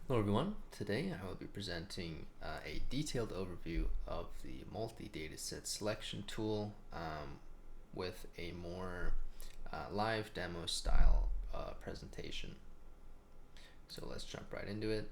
Hello everyone, today I will be presenting a detailed overview of the multi-dataset selection tool with a more live demo style presentation. So let's jump right into it.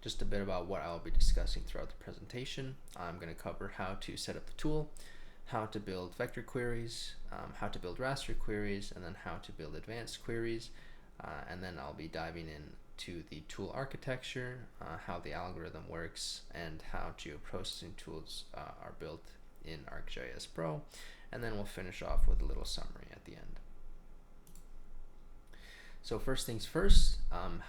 Just a bit about what I'll be discussing throughout the presentation. I'm going to cover how to set up the tool, how to build vector queries, how to build raster queries, and then how to build advanced queries. And then I'll be diving into the tool architecture, how the algorithm works, and how geoprocessing tools are built in ArcGIS Pro. And then we'll finish off with a little summary at the end. So first things first,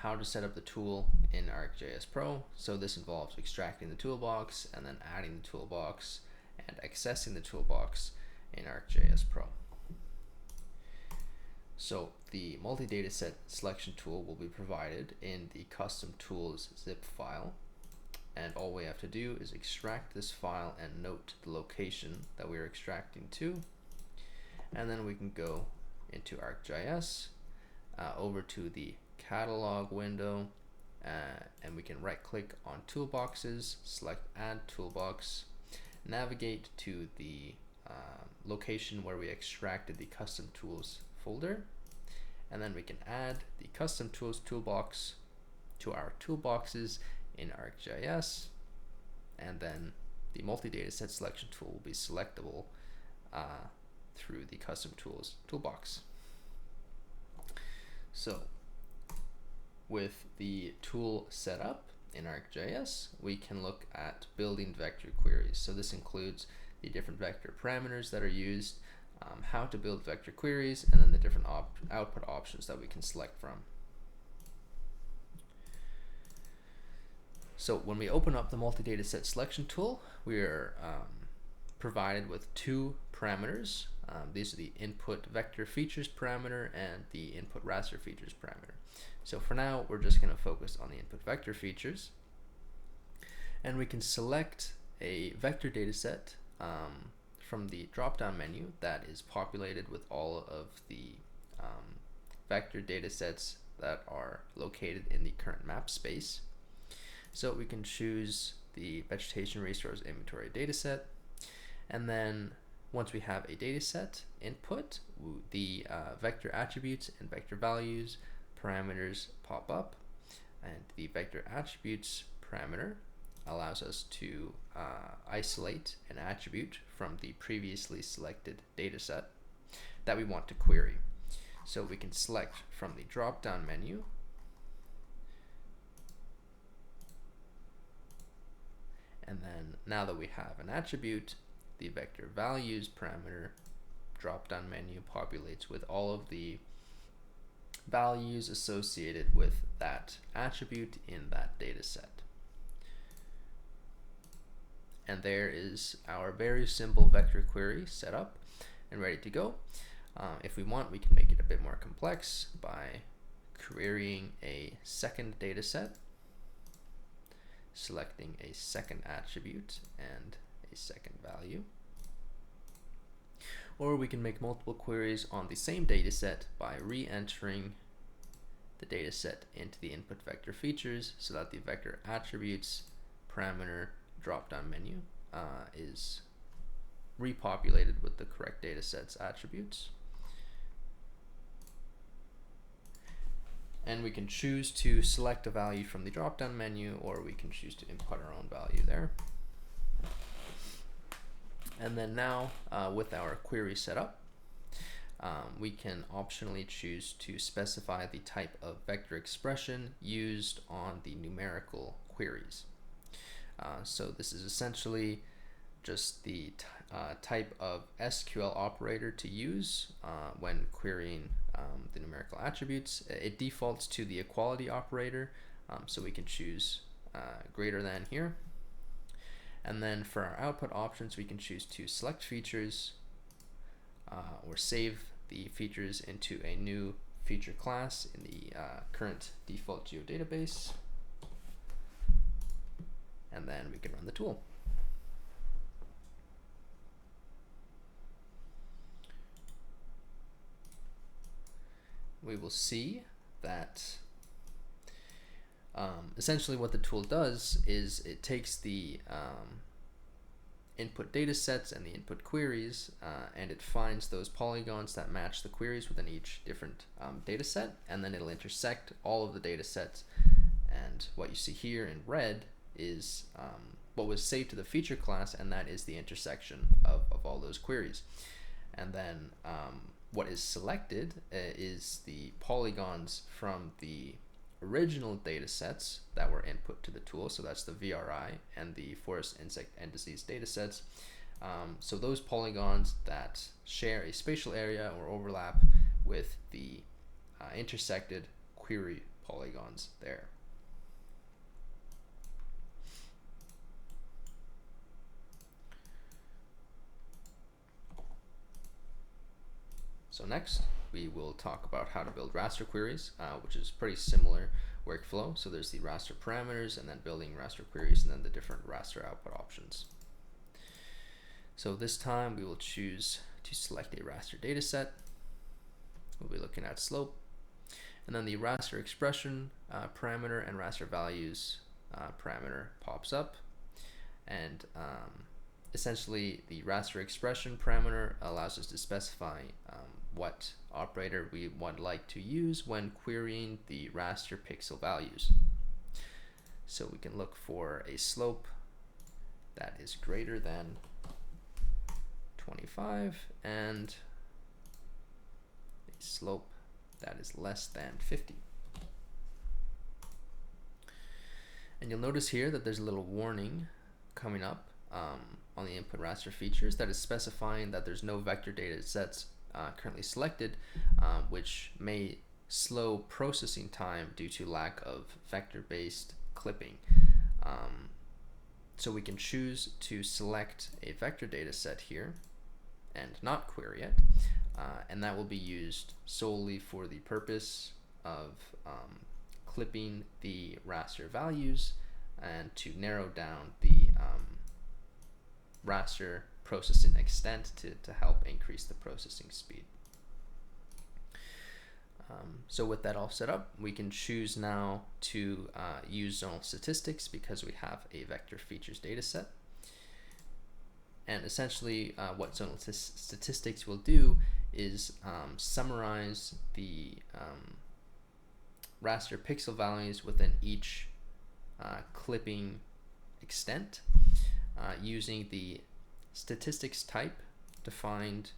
how to set up the tool in ArcGIS Pro. So this involves extracting the toolbox and then adding the toolbox and accessing the toolbox in ArcGIS Pro. So the multi-dataset selection tool will be provided in the custom tools zip file, and all we have to do is extract this file and note the location that we are extracting to, and then we can go into ArcGIS, over to the catalog window, and we can right click on toolboxes, select add toolbox, navigate to the location where we extracted the custom tools folder, and then we can add the custom tools toolbox to our toolboxes in ArcGIS, and then the multi-dataset selection tool will be selectable through the custom tools toolbox. So with the tool set up in ArcGIS, we can look at building vector queries. So this includes the different vector parameters that are used, how to build vector queries, and then the different output options that we can select from. So when we open up the multi-dataset selection tool, we are provided with two parameters. These are the input vector features parameter and the input raster features parameter. So for now, we're just going to focus on the input vector features, and we can select a vector dataset from the drop-down menu that is populated with all of the vector datasets that are located in the current map space. So we can choose the vegetation resource inventory dataset, and then once we have a dataset input, the vector attributes and vector values parameters pop up, and the vector attributes parameter allows us to isolate an attribute from the previously selected dataset that we want to query. So we can select from the drop-down menu, and then now that we have an attribute, the vector values parameter drop-down menu populates with all of the values associated with that attribute in that dataset. And there is our very simple vector query set up and ready to go. If we want, we can make it a bit more complex by querying a second dataset, selecting a second attribute and a second value. Or we can make multiple queries on the same dataset by re-entering the dataset into the input vector features so that the vector attributes parameter drop-down menu is repopulated with the correct dataset's attributes. And we can choose to select a value from the drop-down menu, or we can choose to input our own value there. And then now, with our query set up, we can optionally choose to specify the type of vector expression used on the numerical queries. So this is essentially just the type of SQL operator to use when querying the numerical attributes. It defaults to the equality operator, so we can choose greater than here. And then for our output options, we can choose to select features or save the features into a new feature class in the current default geodatabase. And then we can run the tool. We will see that Essentially what the tool does is it takes the input data sets and the input queries, and it finds those polygons that match the queries within each different data set, and then it'll intersect all of the data sets. And what you see here in red is what was saved to the feature class, and that is the intersection of all those queries. And then what is selected is the polygons from the original data sets that were input to the tool, so that's the VRI and the forest, insect, and disease data sets. So those polygons that share a spatial area or overlap with the intersected query polygons there. So next, we will talk about how to build raster queries, which is pretty similar workflow. So there's the raster parameters, and then building raster queries, and then the different raster output options. So this time we will choose to select a raster data set. We'll be looking at slope, and then the raster expression parameter and raster values parameter pops up, and essentially the raster expression parameter allows us to specify what operator we would like to use when querying the raster pixel values. So we can look for a slope that is greater than 25 and a slope that is less than 50. And you'll notice here that there's a little warning coming up on the input raster features that is specifying that there's no vector data sets currently selected, which may slow processing time due to lack of vector-based clipping. So we can choose to select a vector data set here and not query it, and that will be used solely for the purpose of clipping the raster values and to narrow down the raster processing extent to help increase the processing speed. So with that all set up, we can choose now to use zonal statistics because we have a vector features data set. And essentially what zonal statistics will do is summarize the raster pixel values within each clipping extent using the statistics type defined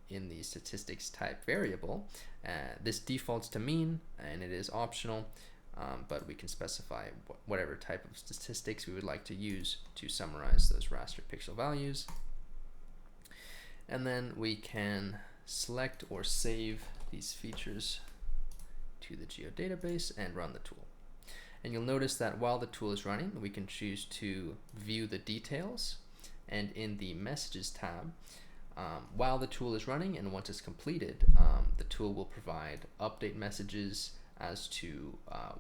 in the statistics type variable. This defaults to mean, and it is optional, but we can specify whatever type of statistics we would like to use to summarize those raster pixel values. And then we can select or save these features to the geodatabase and run the tool. And you'll notice that while the tool is running, we can choose to view the details, and in the messages tab, while the tool is running and once it's completed, the tool will provide update messages as to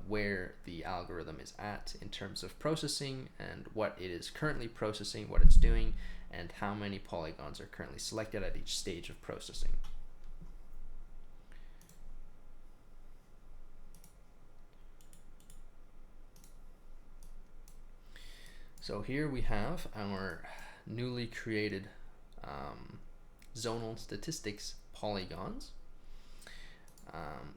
where the algorithm is at in terms of processing and what it is currently processing, what it's doing, and how many polygons are currently selected at each stage of processing. So here we have our newly created zonal statistics polygons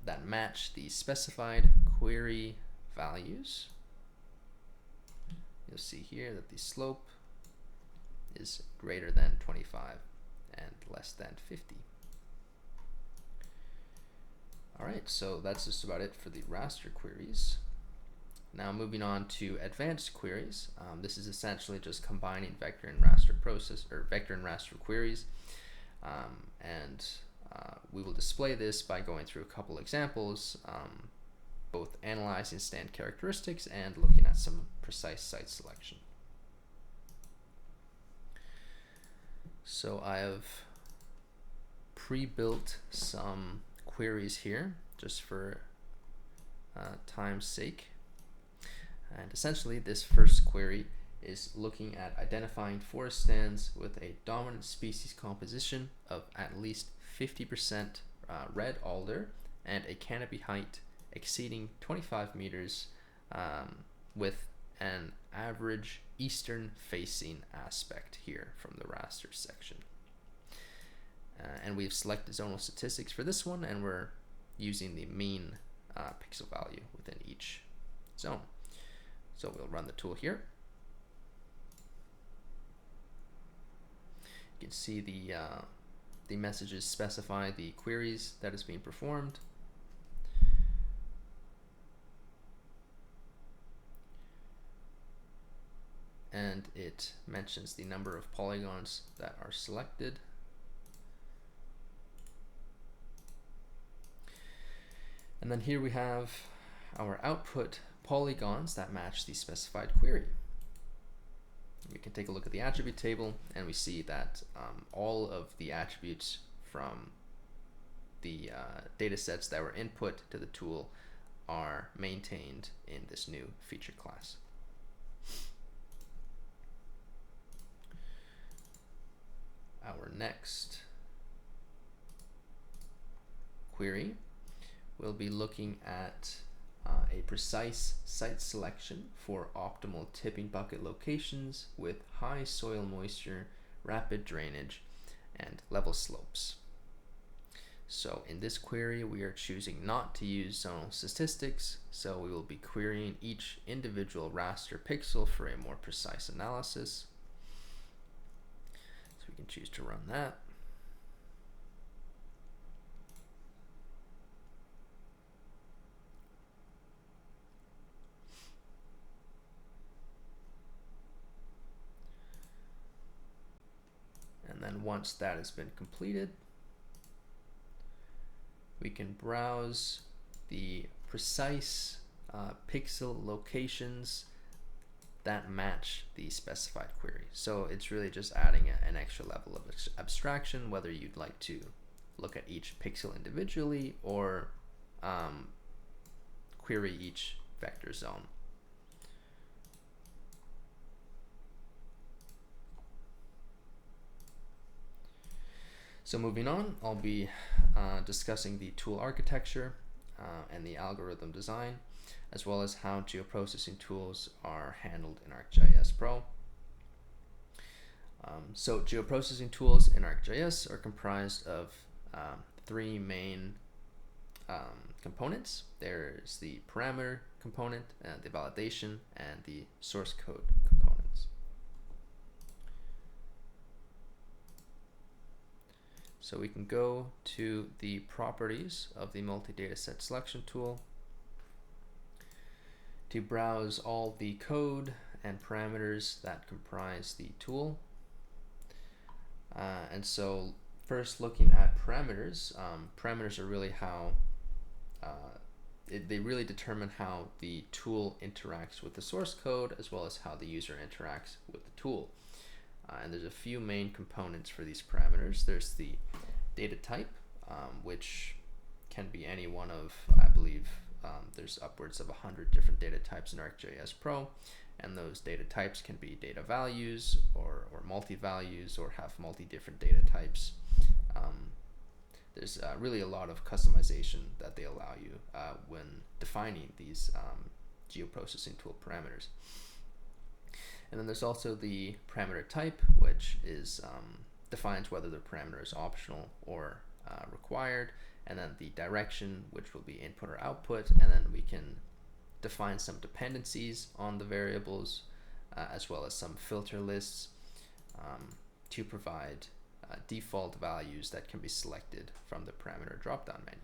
that match the specified query values. You'll see here that the slope is greater than 25 and less than 50. Alright, so that's just about it for the raster queries. Now moving on to advanced queries. This is essentially just combining vector and raster vector and raster queries, and we will display this by going through a couple examples, both analyzing stand characteristics and looking at some precise site selection. So I have pre-built some queries here just for time's sake. And essentially this first query is looking at identifying forest stands with a dominant species composition of at least 50% red alder and a canopy height exceeding 25 meters with an average eastern facing aspect here from the raster section. And we've selected zonal statistics for this one, and we're using the mean pixel value within each zone. So we'll run the tool here. You can see the messages specify the queries that is being performed. And it mentions the number of polygons that are selected. And then here we have our output polygons that match the specified query. We can take a look at the attribute table, and we see that all of the attributes from the data sets that were input to the tool are maintained in this new feature class. Our next query will be looking at a precise site selection for optimal tipping bucket locations with high soil moisture, rapid drainage, and level slopes. So in this query, we are choosing not to use zonal statistics, so we will be querying each individual raster pixel for a more precise analysis. So we can choose to run that. And then once that has been completed, we can browse the precise pixel locations that match the specified query. So it's really just adding an extra level of abstraction, whether you'd like to look at each pixel individually or query each vector zone. So moving on, I'll be discussing the tool architecture and the algorithm design, as well as how geoprocessing tools are handled in ArcGIS Pro. So geoprocessing tools in ArcGIS are comprised of three main components. There's the parameter component, the validation, and the source code components. So we can go to the properties of the multi-dataset selection tool to browse all the code and parameters that comprise the tool. And so first looking at parameters, parameters are really how they really determine how the tool interacts with the source code, as well as how the user interacts with the tool. And there's a few main components for these parameters. There's the data type, which can be any one of, I believe, there's upwards of 100 different data types in ArcGIS Pro, and those data types can be data values or multi-values or have multi-different data types. There's really a lot of customization that they allow you when defining these geoprocessing tool parameters. And then there's also the parameter type, which is defines whether the parameter is optional or required, and then the direction, which will be input or output, and then we can define some dependencies on the variables, as well as some filter lists to provide default values that can be selected from the parameter drop-down menu.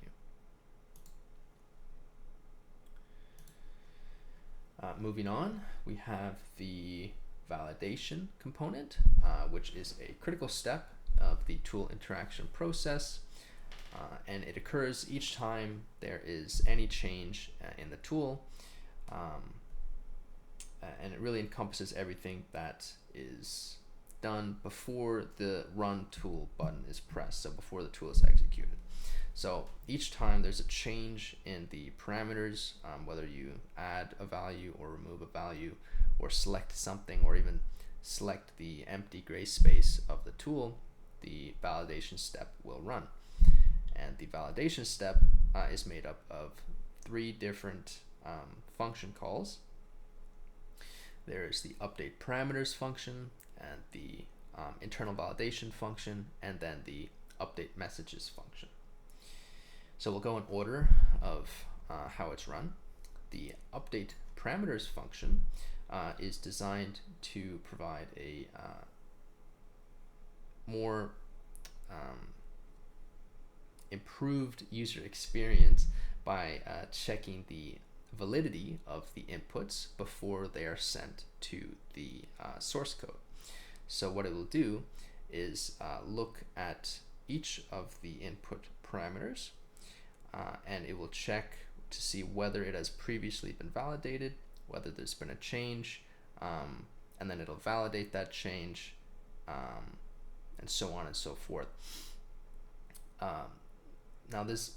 Moving on, we have the validation component, which is a critical step of the tool interaction process, and it occurs each time there is any change in the tool, and it really encompasses everything that is done before the run tool button is pressed, so before the tool is executed. So each time there's a change in the parameters, whether you add a value or remove a value or select something or even select the empty gray space of the tool, the validation step will run. And the validation step is made up of three different function calls. There's the update parameters function, and the internal validation function, and then the update messages function. So we'll go in order of how it's run. The update parameters function is designed to provide a more improved user experience by checking the validity of the inputs before they are sent to the source code. So what it will do is look at each of the input parameters, and it will check to see whether it has previously been validated, whether there's been a change, and then it'll validate that change, and so on and so forth. Now this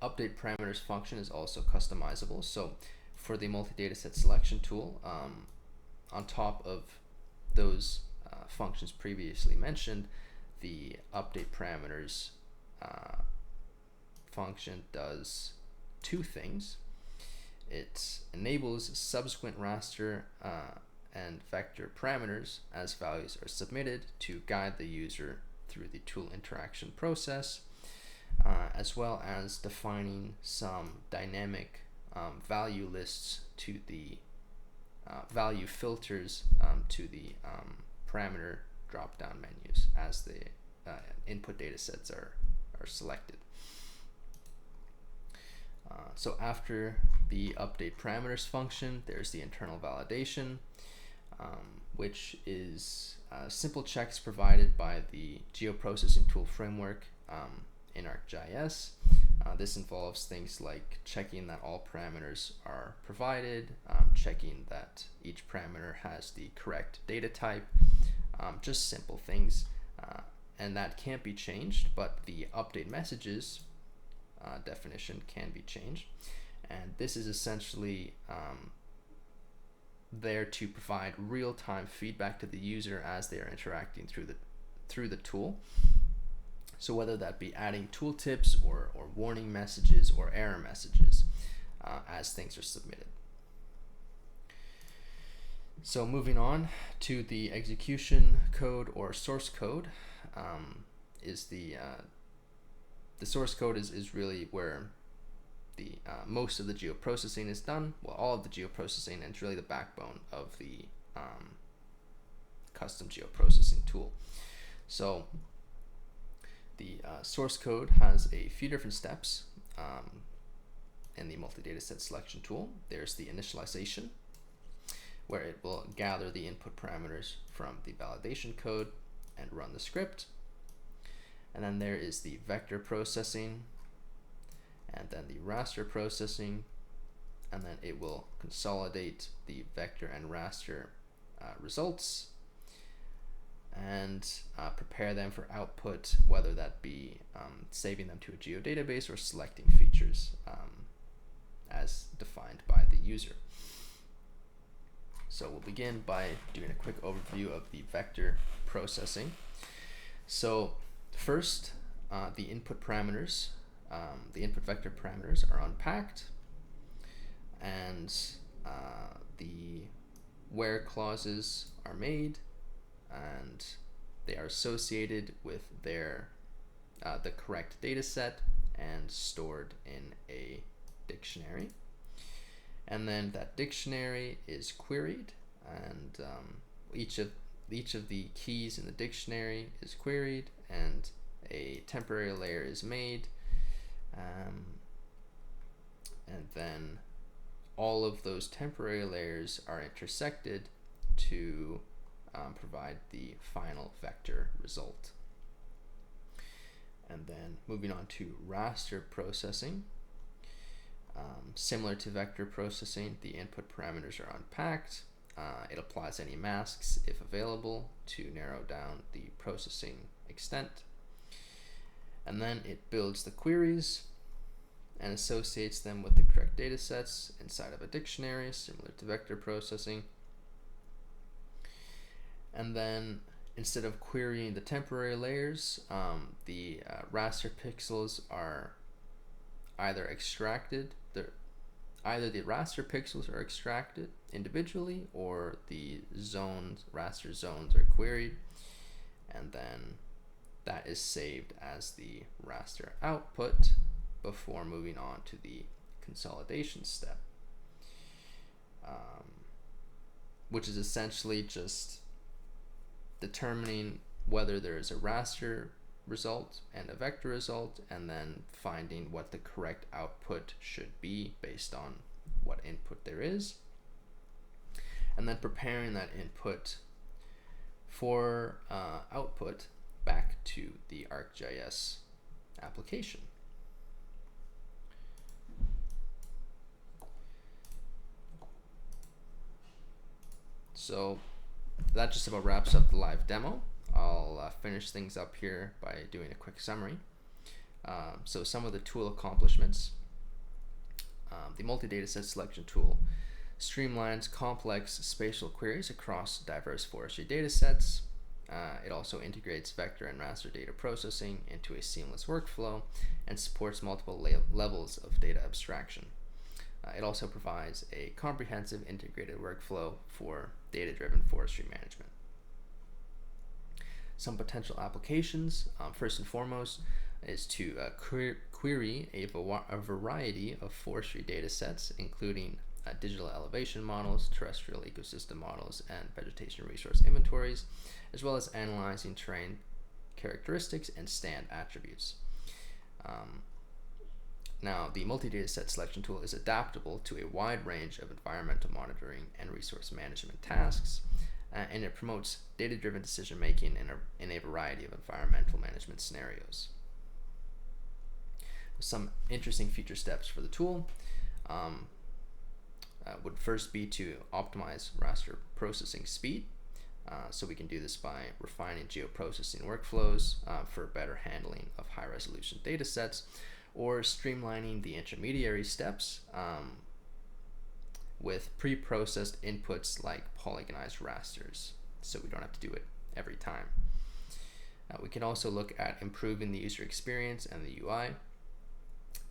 update parameters function is also customizable. So for the multi-dataset selection tool, on top of those functions previously mentioned, the update parameters function does two things. It enables subsequent raster and vector parameters as values are submitted to guide the user through the tool interaction process, as well as defining some dynamic value lists to the value filters to the parameter drop-down menus as the input data sets are selected. So after the update parameters function, there's the internal validation, which is simple checks provided by the geoprocessing tool framework in ArcGIS. This involves things like checking that all parameters are provided, checking that each parameter has the correct data type, just simple things, and that can't be changed, but the update messages definition can be changed, and this is essentially there to provide real-time feedback to the user as they are interacting through the tool. So whether that be adding tooltips or warning messages or error messages as things are submitted. So moving on to the execution code or source code, is the source code is really where the most of the geoprocessing is done. Well, all of the geoprocessing, and it's really the backbone of the custom geoprocessing tool. So the source code has a few different steps in the multi-dataset selection tool. There's the initialization, where it will gather the input parameters from the validation code and run the script. And then there is the vector processing, and then the raster processing, and then it will consolidate the vector and raster results and prepare them for output, whether that be saving them to a geodatabase or selecting features as defined by the user. So we'll begin by doing a quick overview of the vector processing. So first, the input parameters, the input vector parameters are unpacked, and the where clauses are made, and they are associated with their the correct data set and stored in a dictionary. And then that dictionary is queried, and each of the keys in the dictionary is queried, and a temporary layer is made, and then all of those temporary layers are intersected to provide the final vector result. And then moving on to raster processing. Similar to vector processing, the input parameters are unpacked. It applies any masks, if available, to narrow down the processing extent. And then it builds the queries and associates them with the correct data sets inside of a dictionary, similar to vector processing. And then instead of querying the temporary layers, the raster pixels are either extracted, either the raster pixels are extracted individually or the zones, raster zones are queried, and then that is saved as the raster output before moving on to the consolidation step, which is essentially just determining whether there is a raster result and a vector result, and then finding what the correct output should be based on what input there is, and then preparing that input for output back to the ArcGIS application. So that just about wraps up the live demo. I'll finish things up here by doing a quick summary. So some of the tool accomplishments. The multi-dataset selection tool streamlines complex spatial queries across diverse forestry datasets. It also integrates vector and raster data processing into a seamless workflow and supports multiple levels of data abstraction. It also provides a comprehensive integrated workflow for data-driven forestry management. Some potential applications, first and foremost, is to query a variety of forestry data sets, including digital elevation models, terrestrial ecosystem models, and vegetation resource inventories, as well as analyzing terrain characteristics and stand attributes. Now, the multi-dataset selection tool is adaptable to a wide range of environmental monitoring and resource management tasks, and it promotes data-driven decision-making in a variety of environmental management scenarios. Some interesting feature steps for the tool would first be to optimize raster processing speed. So we can do this by refining geoprocessing workflows for better handling of high-resolution data sets, or streamlining the intermediary steps with pre-processed inputs like polygonized rasters, so we don't have to do it every time. We can also look at improving the user experience and the UI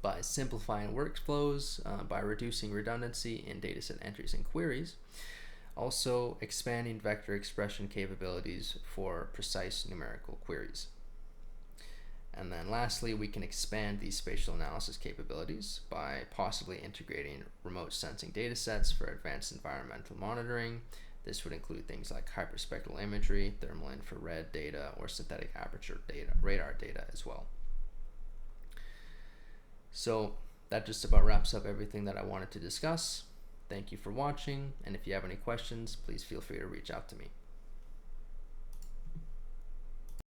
by simplifying workflows, by reducing redundancy in dataset entries and queries, also expanding vector expression capabilities for precise numerical queries. And then lastly, we can expand these spatial analysis capabilities by possibly integrating remote sensing datasets for advanced environmental monitoring. This would include things like hyperspectral imagery, thermal infrared data, or synthetic aperture data, radar data as well. So that just about wraps up everything that I wanted to discuss. Thank you for watching, and if you have any questions, please feel free to reach out to me.